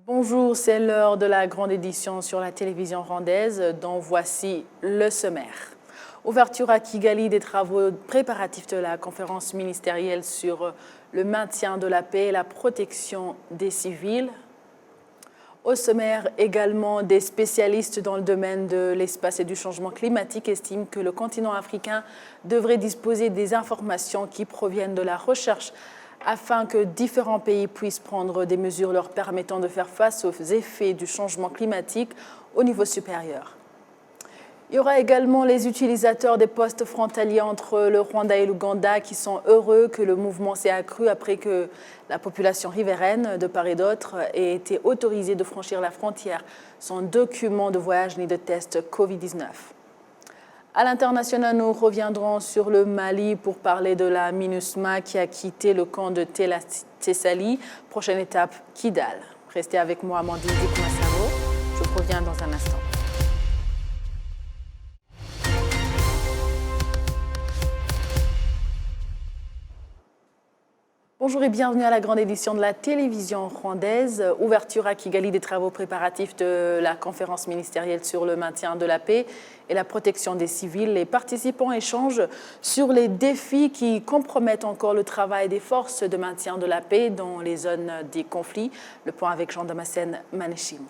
Bonjour, c'est l'heure de la grande édition sur la télévision rwandaise dont voici le sommaire. Ouverture à Kigali des travaux préparatifs de la conférence ministérielle sur le maintien de la paix et la protection des civils. Au sommaire également, des spécialistes dans le domaine de l'espace et du changement climatique estiment que le continent africain devrait disposer des informations qui proviennent de la recherche afin que différents pays puissent prendre des mesures leur permettant de faire face aux effets du changement climatique au niveau supérieur. Il y aura également les utilisateurs des postes frontaliers entre le Rwanda et l'Ouganda qui sont heureux que le mouvement s'est accru après que la population riveraine de part et d'autre ait été autorisée de franchir la frontière sans document de voyage ni de test Covid-19. À l'international, nous reviendrons sur le Mali pour parler de la MINUSMA qui a quitté le camp de Thessalie. Prochaine étape, Kidal. Restez avec moi, Amandine Dikouma-Savo. Je reviens dans un instant. Bonjour et bienvenue à la grande édition de la télévision rwandaise. Ouverture à Kigali des travaux préparatifs de la conférence ministérielle sur le maintien de la paix et la protection des civils. Les participants échangent sur les défis qui compromettent encore le travail des forces de maintien de la paix dans les zones des conflits. Le point avec Jean-Damascène Maneshim.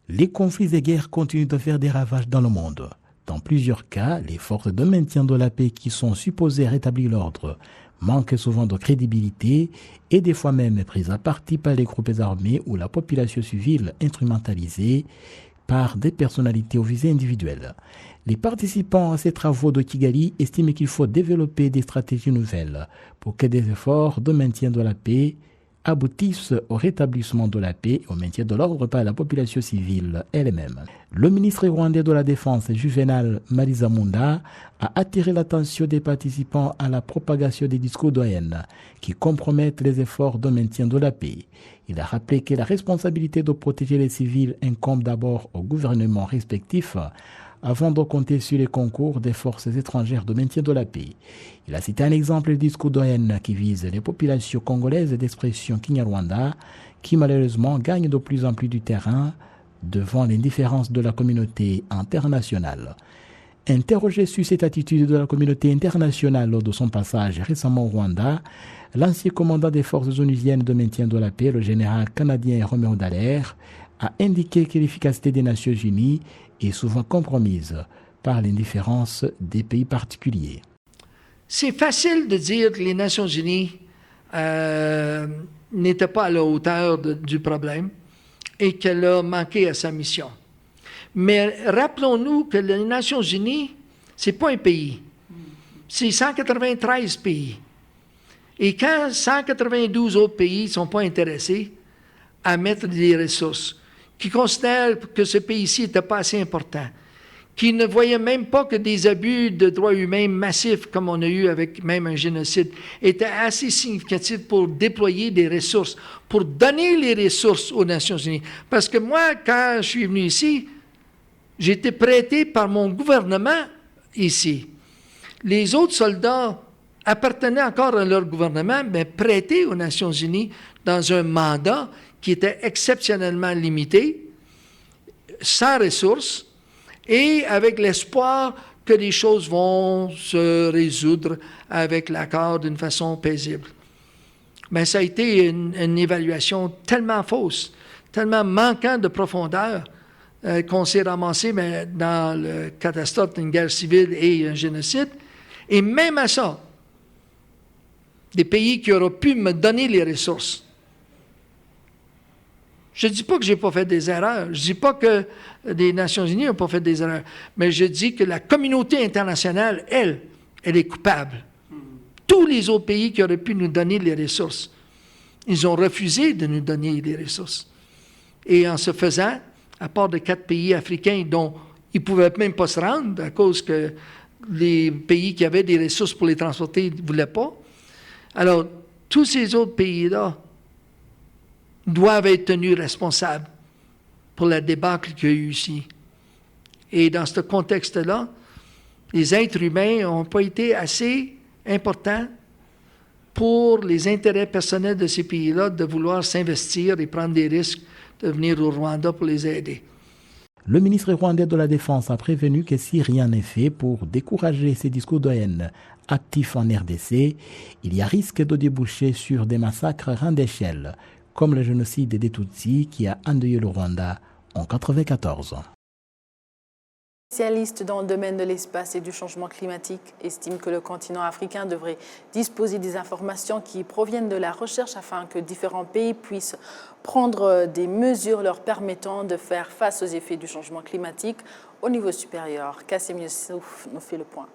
Les conflits et guerres continuent de faire des ravages dans le monde. Dans plusieurs cas, les forces de maintien de la paix qui sont supposées rétablir l'ordre manquent souvent de crédibilité et des fois même prises à partie par les groupes armés ou la population civile instrumentalisée par des personnalités aux visées individuelles. Les participants à ces travaux de Kigali estiment qu'il faut développer des stratégies nouvelles pour que des efforts de maintien de la paix aboutissent au rétablissement de la paix et au maintien de l'ordre par la population civile elle-même. Le ministre rwandais de la Défense, Juvenal Marizamunda, a attiré l'attention des participants à la propagation des discours de haine qui compromettent les efforts de maintien de la paix. Il a rappelé que la responsabilité de protéger les civils incombe d'abord aux gouvernements respectifs avant de compter sur les concours des forces étrangères de maintien de la paix. Il a cité un exemple du discours de haine qui vise les populations congolaises d'expression Kinyarwanda qui malheureusement gagnent de plus en plus du terrain devant l'indifférence de la communauté internationale. Interrogé sur cette attitude de la communauté internationale lors de son passage récemment au Rwanda, l'ancien commandant des forces onusiennes de maintien de la paix, le général canadien Roméo Dallaire, a indiqué que l'efficacité des Nations Unies est souvent compromise par l'indifférence des pays particuliers. C'est facile de dire que les Nations Unies n'étaient pas à la hauteur du problème et qu'elle a manqué à sa mission. Mais rappelons-nous que les Nations Unies, ce n'est pas un pays. C'est 193 pays. Et quand 192 autres pays ne sont pas intéressés à mettre des ressources, qui considèrent que ce pays-ci n'était pas assez important, qui ne voyaient même pas que des abus de droits humains massifs, comme on a eu avec même un génocide, étaient assez significatifs pour déployer des ressources, pour donner les ressources aux Nations Unies. Parce que moi, quand je suis venu ici, j'ai été prêté par mon gouvernement ici. Les autres soldats appartenaient encore à leur gouvernement, mais prêtés aux Nations Unies dans un mandat qui était exceptionnellement limité, sans ressources, et avec l'espoir que les choses vont se résoudre avec l'accord d'une façon paisible. Mais ça a été une évaluation tellement fausse, tellement manquant de profondeur, qu'on s'est ramassé dans la catastrophe d'une guerre civile et un génocide. Et même à ça, des pays qui auraient pu me donner les ressources. Je ne dis pas que je n'ai pas fait des erreurs. Je ne dis pas que les Nations Unies n'ont pas fait des erreurs. Mais je dis que la communauté internationale, elle est coupable. Tous les autres pays qui auraient pu nous donner les ressources, ils ont refusé de nous donner les ressources. Et en se faisant, à part de 4 pays africains dont ils ne pouvaient même pas se rendre à cause que les pays qui avaient des ressources pour les transporter ne voulaient pas. Alors, tous ces autres pays-là doivent être tenus responsables pour la débâcle qu'il y a eu ici. Et dans ce contexte-là, les êtres humains n'ont pas été assez importants pour les intérêts personnels de ces pays-là de vouloir s'investir et prendre des risques de venir au Rwanda pour les aider. Le ministre rwandais de la Défense a prévenu que si rien n'est fait pour décourager ces discours de haine actifs en RDC, il y a risque de déboucher sur des massacres à grande échelle, comme le génocide des Tutsis qui a endeuillé le Rwanda en 1994. Spécialistes dans le domaine de l'espace et du changement climatique estiment que le continent africain devrait disposer des informations qui proviennent de la recherche afin que différents pays puissent prendre des mesures leur permettant de faire face aux effets du changement climatique au niveau supérieur. Kassim Youssouf nous fait le point.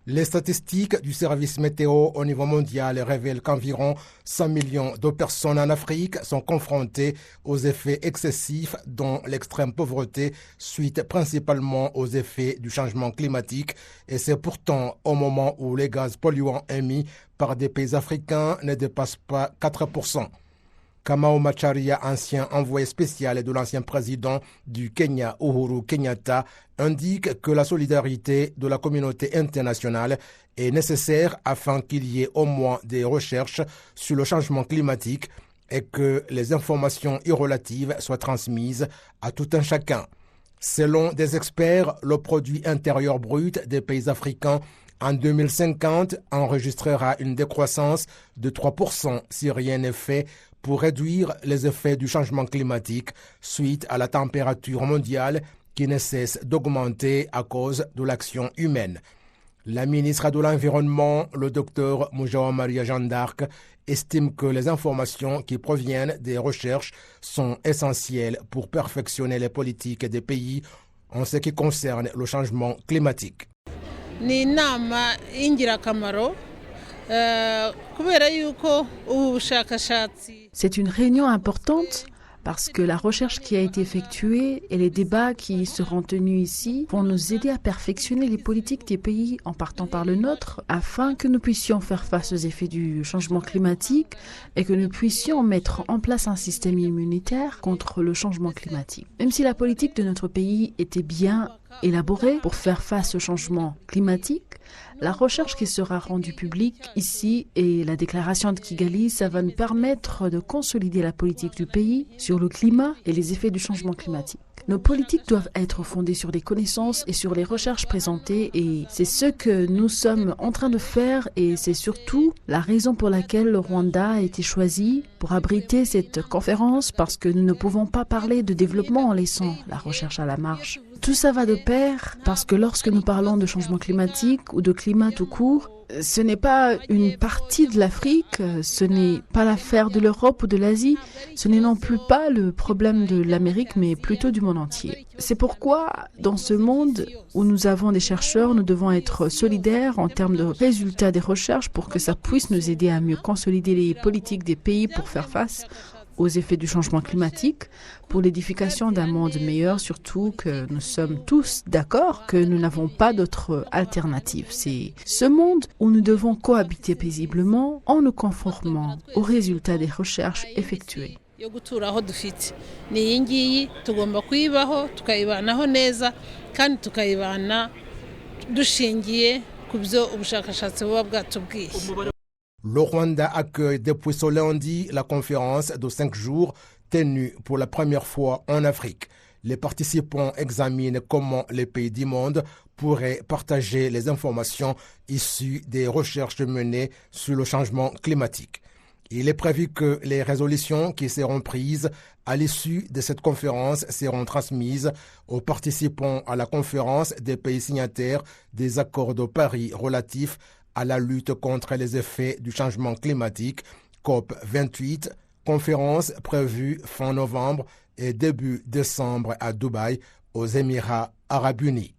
Les statistiques du service météo au niveau mondial révèlent qu'environ 100 millions de personnes en Afrique sont confrontées aux effets excessifs dont l'extrême pauvreté suite principalement aux effets du changement climatique. Et c'est pourtant au moment où les gaz polluants émis par des pays africains ne dépassent pas 4%. Kamau Macharia, ancien envoyé spécial de l'ancien président du Kenya, Uhuru Kenyatta, indique que la solidarité de la communauté internationale est nécessaire afin qu'il y ait au moins des recherches sur le changement climatique et que les informations y relatives soient transmises à tout un chacun. Selon des experts, le produit intérieur brut des pays africains en 2050 enregistrera une décroissance de 3% si rien n'est fait pour réduire les effets du changement climatique suite à la température mondiale qui ne cesse d'augmenter à cause de l'action humaine. La ministre de l'Environnement, le Dr Mujawa Maria Jeanne d'Arc, estime que les informations qui proviennent des recherches sont essentielles pour perfectionner les politiques des pays en ce qui concerne le changement climatique. Ni inama y'ingirakamaro kubera yuko ubu bushakashatsi. C'est une réunion importante parce que la recherche qui a été effectuée et les débats qui seront tenus ici vont nous aider à perfectionner les politiques des pays en partant par le nôtre afin que nous puissions faire face aux effets du changement climatique et que nous puissions mettre en place un système immunitaire contre le changement climatique. Même si la politique de notre pays était bien élaborée pour faire face au changement climatique, la recherche qui sera rendue publique ici et la déclaration de Kigali, ça va nous permettre de consolider la politique du pays sur le climat et les effets du changement climatique. Nos politiques doivent être fondées sur des connaissances et sur les recherches présentées et c'est ce que nous sommes en train de faire et c'est surtout la raison pour laquelle le Rwanda a été choisi pour abriter cette conférence parce que nous ne pouvons pas parler de développement en laissant la recherche à la marge. Tout ça va de pair parce que lorsque nous parlons de changement climatique ou de climat tout court, ce n'est pas une partie de l'Afrique, ce n'est pas l'affaire de l'Europe ou de l'Asie, ce n'est non plus pas le problème de l'Amérique, mais plutôt du monde entier. C'est pourquoi, dans ce monde où nous avons des chercheurs, nous devons être solidaires en termes de résultats des recherches pour que ça puisse nous aider à mieux consolider les politiques des pays pour faire face aux effets du changement climatique, pour l'édification d'un monde meilleur, surtout que nous sommes tous d'accord que nous n'avons pas d'autre alternative. C'est ce monde où nous devons cohabiter paisiblement en nous conformant aux résultats des recherches effectuées. Yo gutura aho dufite ni iyi ngiyi tugomba kuyibaho tukayibanaho neza kandi tukayibana dushingiye ku byo ubushakashatsi buba bwatubwiye. Le Rwanda accueille depuis ce lundi la conférence de 5 jours tenue pour la première fois en Afrique. Les participants examinent comment les pays du monde pourraient partager les informations issues des recherches menées sur le changement climatique. Il est prévu que les résolutions qui seront prises à l'issue de cette conférence seront transmises aux participants à la conférence des pays signataires des accords de Paris relatifs à la lutte contre les effets du changement climatique, COP28, conférence prévue fin novembre et début décembre à Dubaï, aux Émirats arabes unis.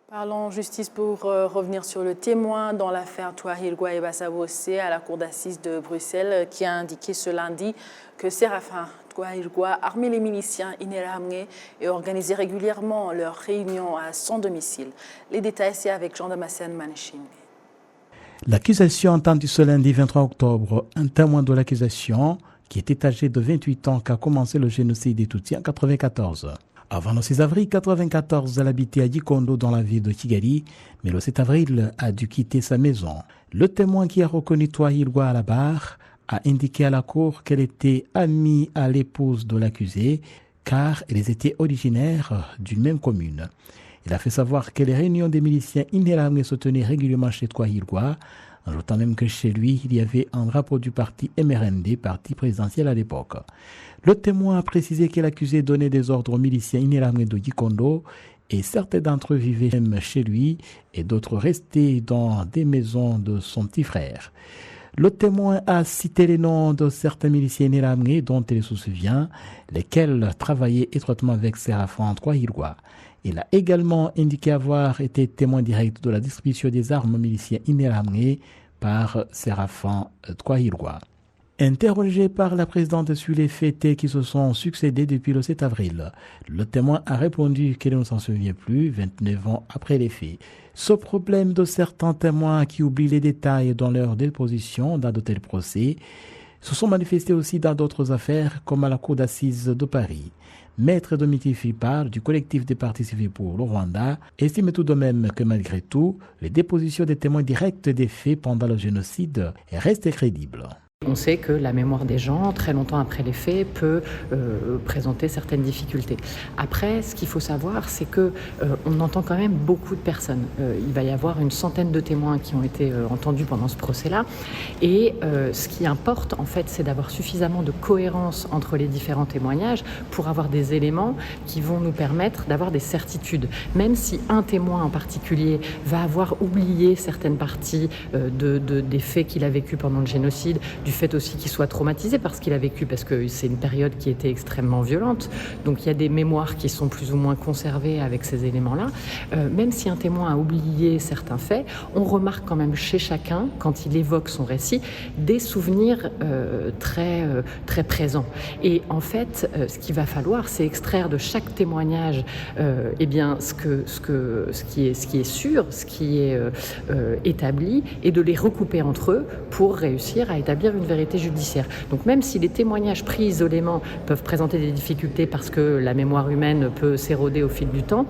Parlons justice pour revenir sur le témoin dans l'affaire Twahirwa et Bassabossé à la cour d'assises de Bruxelles qui a indiqué ce lundi que Séraphin Twahirwa, armé les miliciens Imbonerakure et organisait régulièrement leurs réunions à son domicile. Les détails, c'est avec Jean-Damascène Maneshimbe. L'accusation entendue ce lundi 23 octobre, un témoin de l'accusation qui était âgé de 28 ans qui a commencé le génocide des Tutsis en 1994. Avant le 6 avril 1994, elle habitait à Gikondo dans la ville de Kigali, mais le 7 avril a dû quitter sa maison. Le témoin qui a reconnu Twahirwa à la barre a indiqué à la cour qu'elle était amie à l'épouse de l'accusé, car elles étaient originaires d'une même commune. Il a fait savoir que les réunions des miliciens Interahamwe se tenaient régulièrement chez Twahirwa, ajoutant même que chez lui, il y avait un drapeau du parti MRND, parti présidentiel à l'époque. Le témoin a précisé que l'accusé donnait des ordres aux miliciens Interahamwe de Gikondo et certains d'entre eux vivaient même chez lui et d'autres restaient dans des maisons de son petit frère. Le témoin a cité les noms de certains miliciens Interahamwe dont il se souvient, lesquels travaillaient étroitement avec Séraphin Twahirwa. Il a également indiqué avoir été témoin direct de la distribution des armes aux miliciens Interahamwe par Séraphin Twahirwa. Interrogé par la présidente sur les faits qui se sont succédés depuis le 7 avril, le témoin a répondu qu'il ne s'en souvient plus 29 ans après les faits. Ce problème de certains témoins qui oublient les détails dans leur déposition dans de tels procès se sont manifestés aussi dans d'autres affaires comme à la cour d'assises de Paris. Maître Dominique Philpard du collectif des partis civils pour le Rwanda estime tout de même que malgré tout, les dépositions des témoins directs des faits pendant le génocide restent crédibles. On sait que la mémoire des gens, très longtemps après les faits, peut présenter certaines difficultés. Après, ce qu'il faut savoir, c'est que on entend quand même beaucoup de personnes. Il va y avoir une centaine de témoins qui ont été entendus pendant ce procès-là. Et ce qui importe, en fait, c'est d'avoir suffisamment de cohérence entre les différents témoignages pour avoir des éléments qui vont nous permettre d'avoir des certitudes. Même si un témoin en particulier va avoir oublié certaines parties des faits qu'il a vécu pendant le génocide, du fait aussi qu'il soit traumatisé par ce qu'il a vécu, parce que c'est une période qui était extrêmement violente. Donc il y a des mémoires qui sont plus ou moins conservées avec ces éléments-là. Même si un témoin a oublié certains faits, on remarque quand même chez chacun, quand il évoque son récit, des souvenirs très présents. Et en fait, ce qu'il va falloir, c'est extraire de chaque témoignage ce qui est sûr, ce qui est établi, et de les recouper entre eux pour réussir à établir une vérité judiciaire. Donc même si les témoignages pris isolément peuvent présenter des difficultés parce que la mémoire humaine peut s'éroder au fil du temps,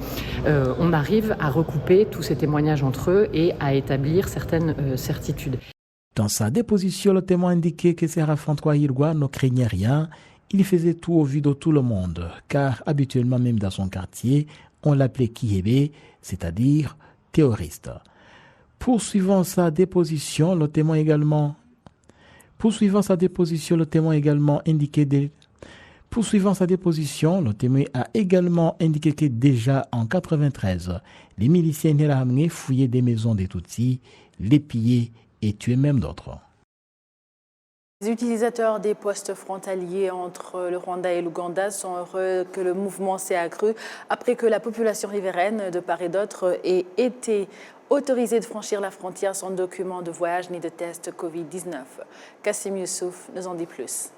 on arrive à recouper tous ces témoignages entre eux et à établir certaines certitudes. Dans sa déposition, le témoin indiquait que Séraphin Twahirwa ne craignait rien. Il faisait tout au vu de tout le monde, car habituellement même dans son quartier, on l'appelait Kihebe, c'est-à-dire terroriste. Poursuivant sa déposition, le témoin également a également indiqué que déjà en 1993, les miliciens Interahamwe fouillaient des maisons des Tutsis, les pillaient et tuaient même d'autres. Les utilisateurs des postes frontaliers entre le Rwanda et l'Ouganda sont heureux que le mouvement s'est accru après que la population riveraine de part et d'autre ait été autorisée de franchir la frontière sans document de voyage ni de test Covid-19. Kassim Youssouf nous en dit plus.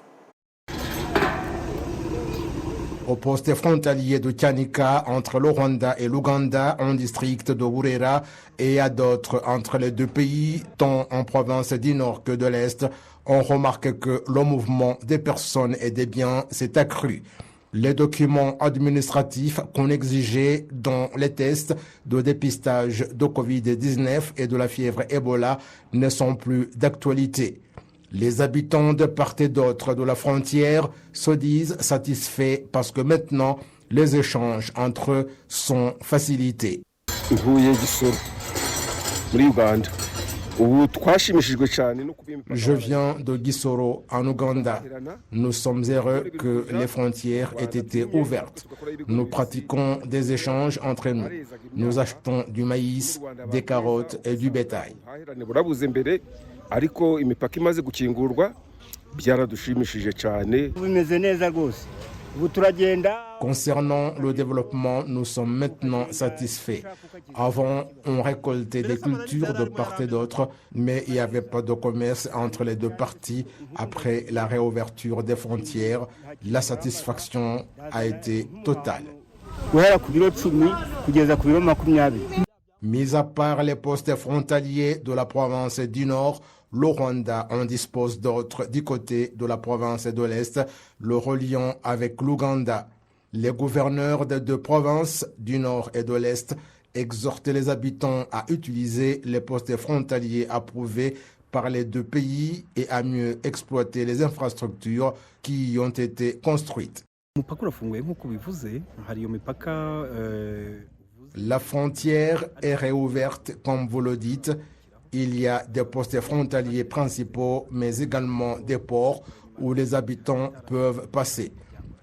Au poste frontalier de Tchanika entre le Rwanda et l'Ouganda en district de Burera et à d'autres entre les deux pays, tant en province du Nord que de l'Est, on remarque que le mouvement des personnes et des biens s'est accru. Les documents administratifs qu'on exigeait dans les tests de dépistage de Covid-19 et de la fièvre Ebola ne sont plus d'actualité. Les habitants de part et d'autre de la frontière se disent satisfaits parce que maintenant, les échanges entre eux sont facilités. Je viens de Gisoro, en Ouganda. Nous sommes heureux que les frontières aient été ouvertes. Nous pratiquons des échanges entre nous. Nous achetons du maïs, des carottes et du bétail. ariko imipaka imaze gukingurwa byaradushimishije cyane bimeze neza rwose ubu turagenda. Concernant le développement, nous sommes maintenant satisfaits. Avant, on récoltait des cultures de part et d'autre, mais il n'y avait pas de commerce entre les deux parties. Après la réouverture des frontières, la satisfaction a été totale. Mis à part les postes frontaliers de la province du Nord, le Rwanda en dispose d'autres du côté de la province de l'Est, le reliant avec l'Ouganda. Les gouverneurs des deux provinces du Nord et de l'Est exhortent les habitants à utiliser les postes frontaliers approuvés par les deux pays et à mieux exploiter les infrastructures qui y ont été construites. La frontière est réouverte, comme vous le dites. Il y a des postes frontaliers principaux, mais également des ports où les habitants peuvent passer.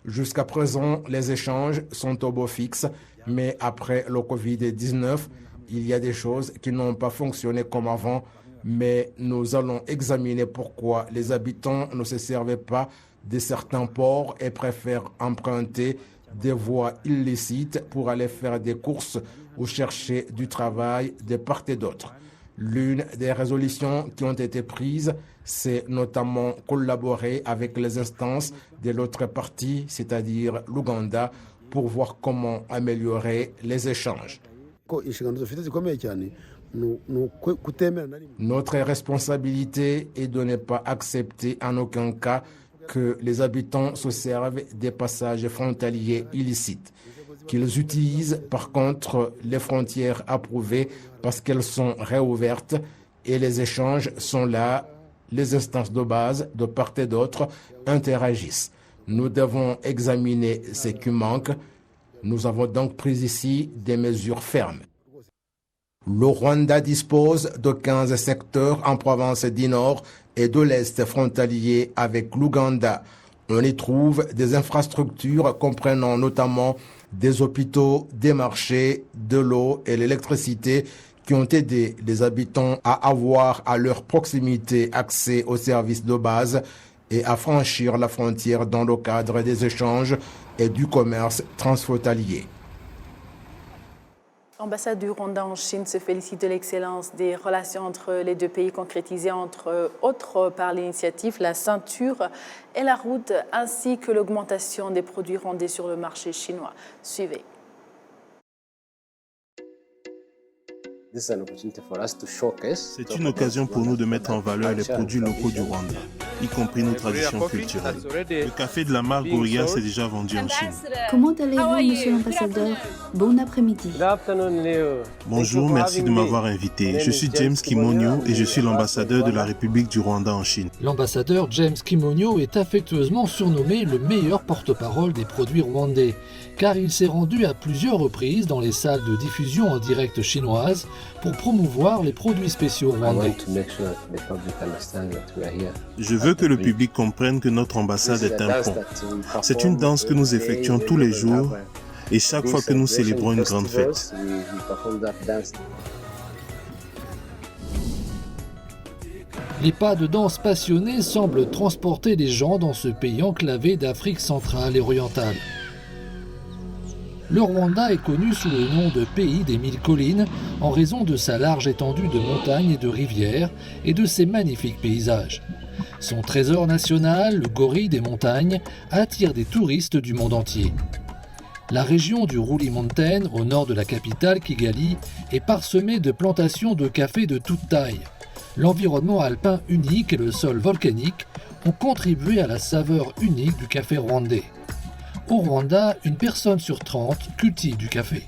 Jusqu'à présent, les échanges sont au beau fixe, mais après le Covid-19, il y a des choses qui n'ont pas fonctionné comme avant, mais nous allons examiner pourquoi les habitants ne se servaient pas de certains ports et préfèrent emprunter des voies illicites pour aller faire des courses ou chercher du travail de part et d'autre. L'une des résolutions qui ont été prises, c'est notamment collaborer avec les instances de l'autre partie, c'est-à-dire l'Ouganda, pour voir comment améliorer les échanges. Notre responsabilité est de ne pas accepter en aucun cas que les habitants se servent des passages frontaliers illicites. Qu'ils utilisent par contre les frontières approuvées parce qu'elles sont réouvertes et les échanges sont là, les instances de base de part et d'autre interagissent. Nous devons examiner ce qui manque. Nous avons donc pris ici des mesures fermes. Le Rwanda dispose de 15 secteurs en province du Nord et de l'Est frontaliers avec l'Ouganda. On y trouve des infrastructures comprenant notamment des hôpitaux, des marchés, de l'eau et l'électricité qui ont aidé les habitants à avoir à leur proximité accès aux services de base et à franchir la frontière dans le cadre des échanges et du commerce transfrontalier. L'ambassade du Rwanda en Chine se félicite de l'excellence des relations entre les deux pays concrétisées entre autres par l'initiative La Ceinture et la Route ainsi que l'augmentation des produits rwandais sur le marché chinois. Suivez. C'est une occasion pour nous de mettre en valeur les produits locaux du Rwanda, y compris nos traditions culturelles. Le café de la marque Goria s'est déjà vendu en Chine. Comment allez-vous, monsieur l'ambassadeur? Bon après-midi. Bonjour, merci de m'avoir invité. Je suis James Kimonyo et je suis l'ambassadeur de la République du Rwanda en Chine. L'ambassadeur James Kimonyo est affectueusement surnommé le meilleur porte-parole des produits rwandais, car il s'est rendu à plusieurs reprises dans les salles de diffusion en direct chinoises pour promouvoir les produits spéciaux rwandais. Je veux que le public comprenne que notre ambassade est un pont. C'est une danse que nous effectuons tous les jours et chaque fois que nous célébrons une grande fête. Les pas de danse passionnés semblent transporter les gens dans ce pays enclavé d'Afrique centrale et orientale. Le Rwanda est connu sous le nom de pays des 1000 collines en raison de sa large étendue de montagnes et de rivières et de ses magnifiques paysages. Son trésor national, le gorille des montagnes, attire des touristes du monde entier. La région du Ruli Mountain, au nord de la capitale Kigali, est parsemée de plantations de café de toute taille. L'environnement alpin unique et le sol volcanique ont contribué à la saveur unique du café rwandais. Au Rwanda, une personne sur 30 cultive du café.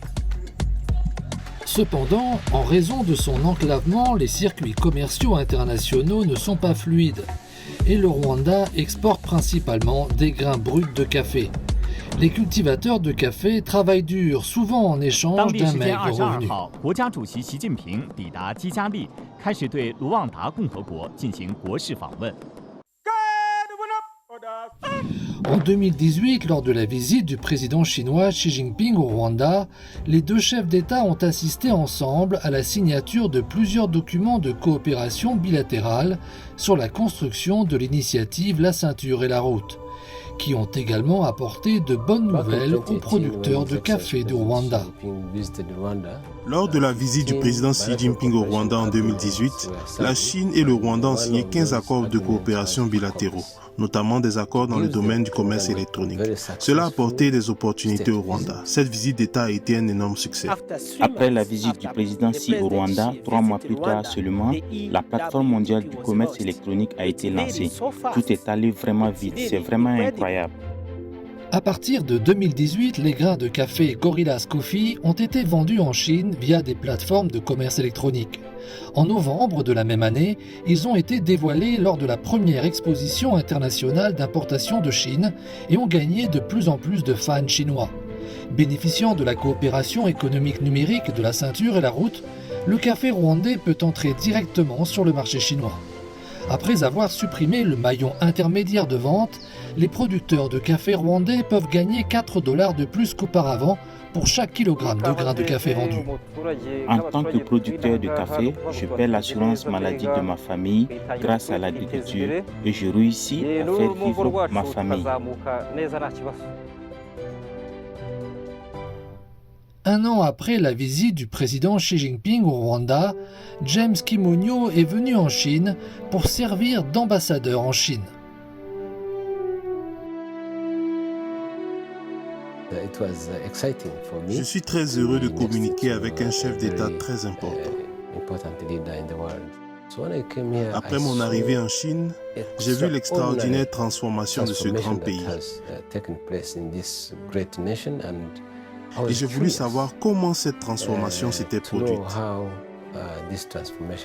Cependant, en raison de son enclavement, les circuits commerciaux internationaux ne sont pas fluides et le Rwanda exporte principalement des grains bruts de café. Les cultivateurs de café travaillent dur, souvent en échange d'un maigre revenu. En 2018, lors de la visite du président chinois Xi Jinping au Rwanda, les deux chefs d'État ont assisté ensemble à la signature de plusieurs documents de coopération bilatérale sur la construction de l'initiative La Ceinture et la Route, qui ont également apporté de bonnes nouvelles aux producteurs de café du Rwanda. Lors de la visite du président Xi Jinping au Rwanda en 2018, la Chine et le Rwanda ont signé 15 accords de coopération bilatéraux, notamment des accords dans le domaine du commerce électronique. Cela a apporté des opportunités au Rwanda. Cette visite d'État a été un énorme succès. Après la visite du président Xi au Rwanda, 3 mois plus tard seulement, la plateforme mondiale du commerce électronique a été lancée. Tout est allé vraiment vite, c'est vraiment incroyable. À partir de 2018, les grains de café Gorillas Coffee ont été vendus en Chine via des plateformes de commerce électronique. En novembre de la même année, ils ont été dévoilés lors de la première exposition internationale d'importation de Chine et ont gagné de plus en plus de fans chinois. Bénéficiant de la coopération économique numérique de la ceinture et la route, le café rwandais peut entrer directement sur le marché chinois. Après avoir supprimé le maillon intermédiaire de vente, les producteurs de café rwandais peuvent gagner $4 de plus qu'auparavant pour chaque kilogramme de grains de café vendu. En tant que producteur de café, je paie l'assurance maladie de ma famille grâce à l'agriculture et je réussis à faire vivre ma famille. Un an après la visite du président Xi Jinping au Rwanda, James Kimonyo est venu en Chine pour servir d'ambassadeur en Chine. Je suis très heureux de communiquer avec un chef d'État très important. Après mon arrivée en Chine, j'ai vu l'extraordinaire transformation de ce grand pays. Et j'ai voulu savoir comment cette transformation s'était produite.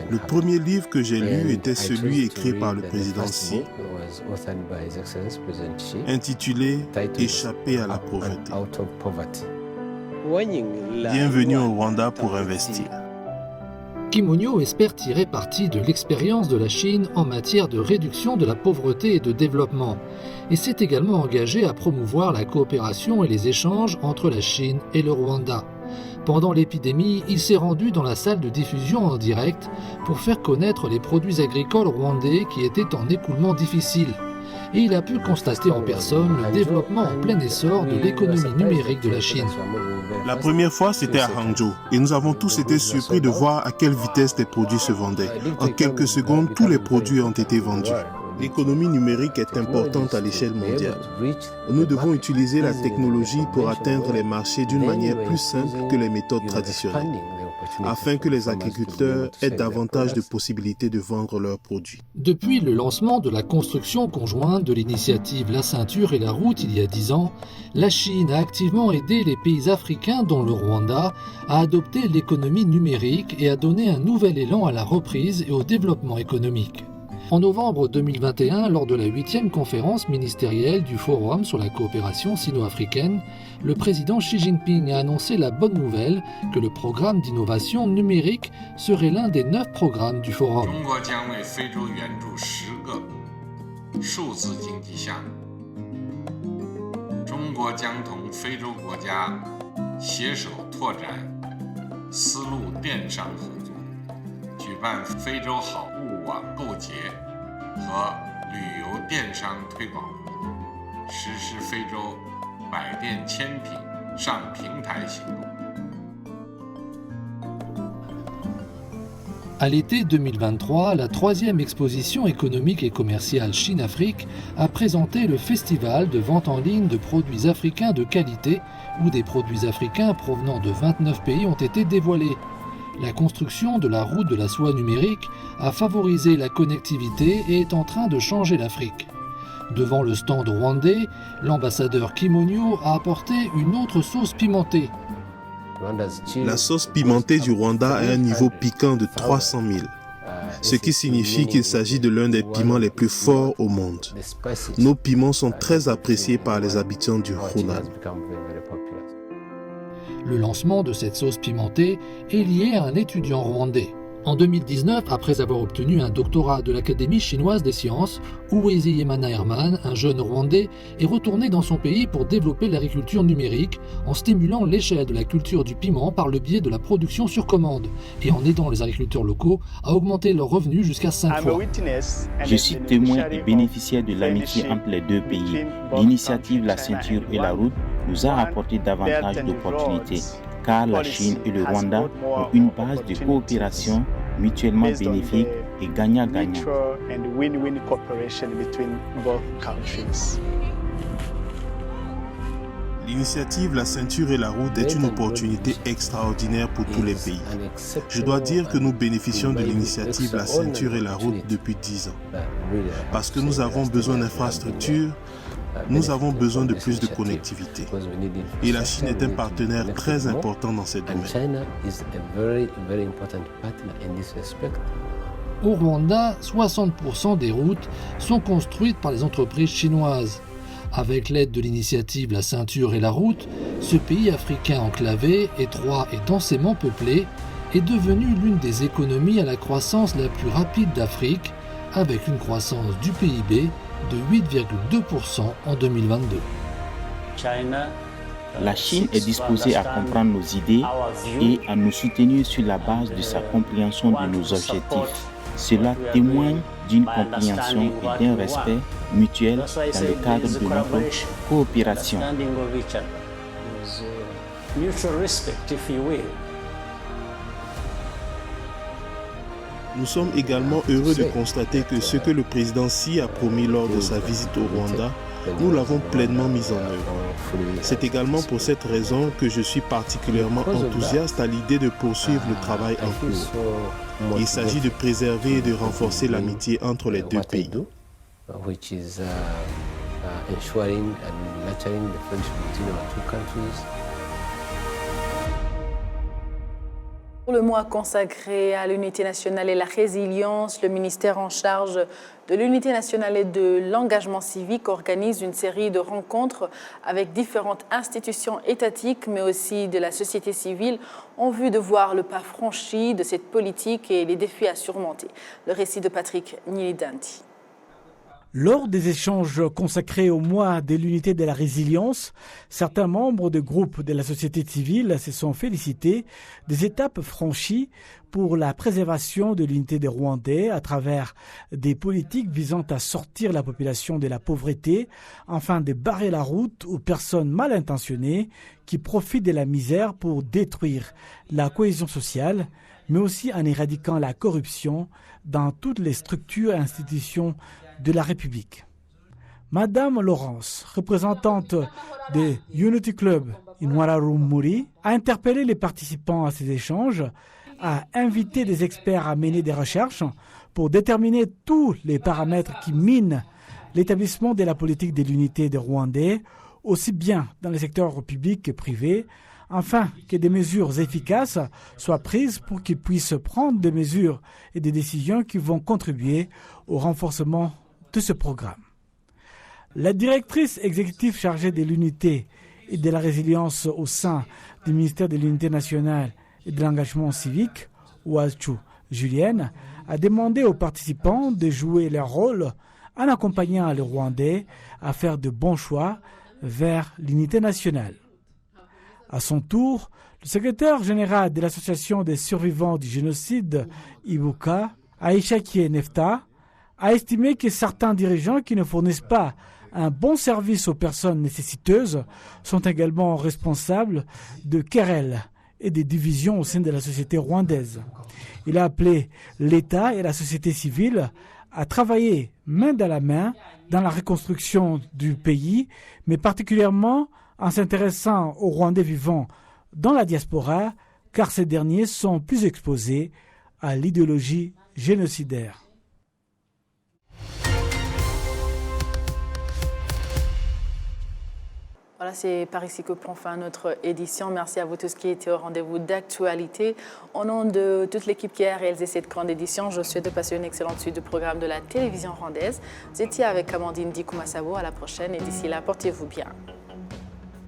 Le premier livre que j'ai lu était celui écrit par le président Xi, intitulé « Échapper à la pauvreté ». Bienvenue au Rwanda pour investir. Kimonyo espère tirer parti de l'expérience de la Chine en matière de réduction de la pauvreté et de développement, et s'est également engagé à promouvoir la coopération et les échanges entre la Chine et le Rwanda. Pendant l'épidémie, il s'est rendu dans la salle de diffusion en direct pour faire connaître les produits agricoles rwandais qui étaient en écoulement difficile. Et il a pu constater en personne le développement en plein essor de l'économie numérique de la Chine. La première fois, c'était à Hangzhou, et nous avons tous été surpris de voir à quelle vitesse les produits se vendaient. En quelques secondes, tous les produits ont été vendus. L'économie numérique est importante à l'échelle mondiale. Nous devons utiliser la technologie pour atteindre les marchés d'une manière plus simple que les méthodes traditionnelles, afin que les agriculteurs aient davantage de possibilités de vendre leurs produits. Depuis le lancement de la construction conjointe de l'initiative La Ceinture et la Route il y a 10 ans, la Chine a activement aidé les pays africains, dont le Rwanda, à adopter l'économie numérique et à donner un nouvel élan à la reprise et au développement économique. En novembre 2021, lors de la 8e conférence ministérielle du Forum sur la coopération sino-africaine, le président Xi Jinping a annoncé la bonne nouvelle que le programme d'innovation numérique serait l'un des 9 programmes du Forum. À l'été 2023, la 3e exposition économique et commerciale Chine-Afrique a présenté le festival de vente en ligne de produits africains de qualité, où des produits africains provenant de 29 pays ont été dévoilés. La construction de la route de la soie numérique a favorisé la connectivité et est en train de changer l'Afrique. Devant le stand rwandais, l'ambassadeur Kimonyo a apporté une autre sauce pimentée. La sauce pimentée du Rwanda a un niveau piquant de 300 000, ce qui signifie qu'il s'agit de l'un des piments les plus forts au monde. Nos piments sont très appréciés par les habitants du Hunan. Le lancement de cette sauce pimentée est lié à un étudiant rwandais. En 2019, après avoir obtenu un doctorat de l'Académie chinoise des sciences, Uwezeyimana Herman, un jeune Rwandais, est retourné dans son pays pour développer l'agriculture numérique en stimulant l'échelle de la culture du piment par le biais de la production sur commande et en aidant les agriculteurs locaux à augmenter leurs revenus jusqu'à 5 fois. Je suis témoin et bénéficiaire de l'amitié entre les deux pays. L'initiative La Ceinture et la Route nous a apporté davantage d'opportunités, car la Chine et le Rwanda ont une base de coopération mutuellement bénéfique et gagnant-gagnant. L'initiative La Ceinture et la Route est une opportunité extraordinaire pour tous les pays. Je dois dire que nous bénéficions de l'initiative La Ceinture et la Route depuis 10 ans. Parce que nous avons besoin d'infrastructures, Nous avons besoin de plus de connectivité. Et la Chine est un partenaire très important dans ces domaines. Au Rwanda, 60% des routes sont construites par les entreprises chinoises. Avec l'aide de l'initiative La Ceinture et la Route, ce pays africain enclavé, étroit et densément peuplé, est devenu l'une des économies à la croissance la plus rapide d'Afrique, avec une croissance du PIB de 8,2% en 2022. La Chine est disposée à comprendre nos idées et à nous soutenir sur la base de sa compréhension de nos objectifs. Cela témoigne d'une compréhension et d'un respect mutuel dans le cadre de notre coopération. Nous sommes également heureux de constater que ce que le président Xi a promis lors de sa visite au Rwanda, nous l'avons pleinement mis en œuvre. C'est également pour cette raison que je suis particulièrement enthousiaste à l'idée de poursuivre le travail en cours. Il s'agit de préserver et de renforcer l'amitié entre les deux pays. Pour le mois consacré à l'unité nationale et la résilience, le ministère en charge de l'unité nationale et de l'engagement civique organise une série de rencontres avec différentes institutions étatiques, mais aussi de la société civile, en vue de voir le pas franchi de cette politique et les défis à surmonter. Le récit de Patrick Nilidanti. Lors des échanges consacrés au mois de l'unité de la résilience, certains membres de groupes de la société civile se sont félicités des étapes franchies pour la préservation de l'unité des Rwandais à travers des politiques visant à sortir la population de la pauvreté, afin de barrer la route aux personnes mal intentionnées qui profitent de la misère pour détruire la cohésion sociale, mais aussi en éradiquant la corruption dans toutes les structures et institutions de la République. Madame Laurence, représentante de Unity Club Inwararumuri, a interpellé les participants à ces échanges, a invité des experts à mener des recherches pour déterminer tous les paramètres qui minent l'établissement de la politique de l'unité des Rwandais, aussi bien dans les secteurs publics que privés, afin que des mesures efficaces soient prises pour qu'ils puissent prendre des mesures et des décisions qui vont contribuer au renforcement de ce programme. La directrice exécutive chargée de l'unité et de la résilience au sein du ministère de l'unité nationale et de l'engagement civique, Ouachu Julienne, a demandé aux participants de jouer leur rôle en accompagnant les Rwandais à faire de bons choix vers l'unité nationale. À son tour, le secrétaire général de l'Association des survivants du génocide, Ibuka, Aïchakie Nefta, a estimé que certains dirigeants qui ne fournissent pas un bon service aux personnes nécessiteuses sont également responsables de querelles et de divisions au sein de la société rwandaise. Il a appelé l'État et la société civile à travailler main dans la main dans la reconstruction du pays, mais particulièrement en s'intéressant aux Rwandais vivant dans la diaspora, car ces derniers sont plus exposés à l'idéologie génocidaire. Voilà, c'est par ici que prend fin notre édition. Merci à vous tous qui étaient au rendez-vous d'actualité. Au nom de toute l'équipe qui a réalisé cette grande édition, je souhaite de passer une excellente suite de programmes de la télévision rwandaise. Vous étiez avec Amandine Dikoumassabo. À la prochaine et d'ici là, portez-vous bien.